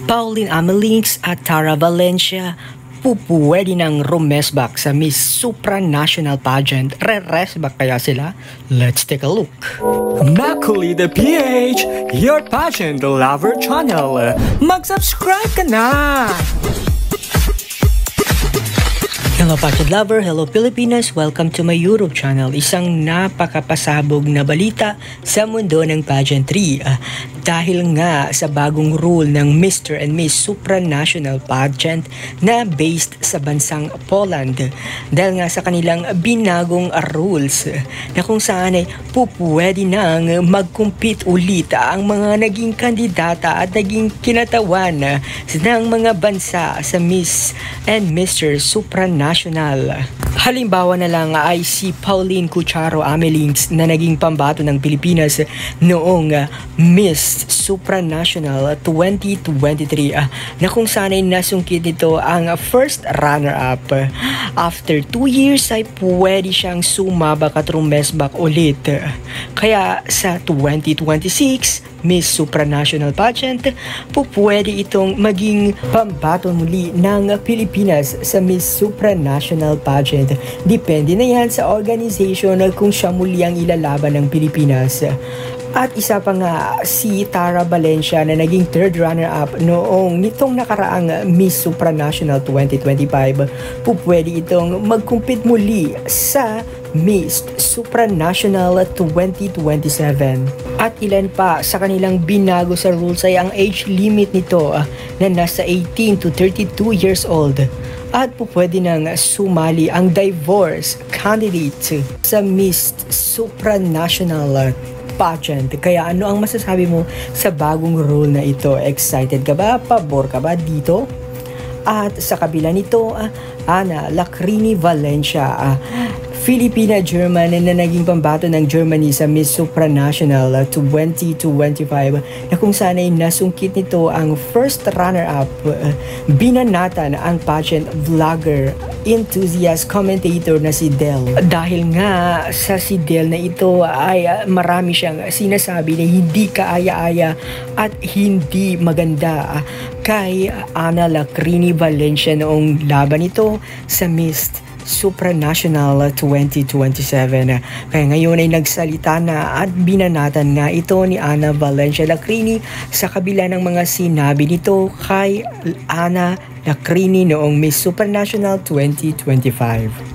Pauline Amelings at Tara Valencia pupuwede ng rumesbak sa Miss Supranational Pageant. Re-resbak kaya sila? Let's take a look. Makuli the PH, your pageant lover channel. Mag-subscribe ka na! Hello pageant lover, hello Pilipinas, welcome to my YouTube channel. Isang napakapasabog na balita sa mundo ng pageantry. Dahil nga sa bagong rule ng Mr. and Miss Supranational Pageant na based sa bansang Poland. Dahil nga sa kanilang binagong rules na kung saan ay pupwede nang mag-compete ulit ang mga naging kandidata at naging kinatawan ng mga bansa sa Miss and Mr. Supranational. Halimbawa na lang ay si Pauline Cucharo Amelings na naging pambato ng Pilipinas noong Miss Supranational 2023 na kung saan ay nasungkit nito ang first runner-up. After 2 years ay pwede siyang sumabak at rumesbak ulit. Kaya sa 2026 Miss Supranational Pageant, pupwede itong maging pambato muli ng Pilipinas sa Miss Supranational Pageant. Depende na yan sa organization kung siya muli ang ilalaban ng Pilipinas. At isa pa nga si Tara Valencia na naging third runner-up noong nitong nakaraang Miss Supranational 2025. Pupwede itong mag-compete muli sa Miss Supranational 2027. At ilan pa sa kanilang binago sa rules ay ang age limit nito na nasa 18 to 32 years old. At pupwede nang sumali ang divorce candidate sa Miss Supranational Pageant. Kaya ano ang masasabi mo sa bagong rule na ito? Excited ka ba? Pabor ka ba dito? At sa kabila nito, Ana Lacrini Valencia, Filipina-German na naging pambato ng Germany sa Miss Supranational 2025 na kung saan ay nasungkit nito ang first runner-up. Binanatan ang pageant vlogger, enthusiast commentator na si Del. Dahil nga sa si Del na ito ay marami siyang sinasabi na hindi kaaya-aya at hindi maganda kay Ana Lacrini Valencia noong laban nito sa Miss Supranational 2027. Kaya ngayon ay nagsalita na at binanatan nga ito ni Ana Valencia Lacrini sa kabila ng mga sinabi nito kay Ana Lacrini noong Miss Supranational 2025.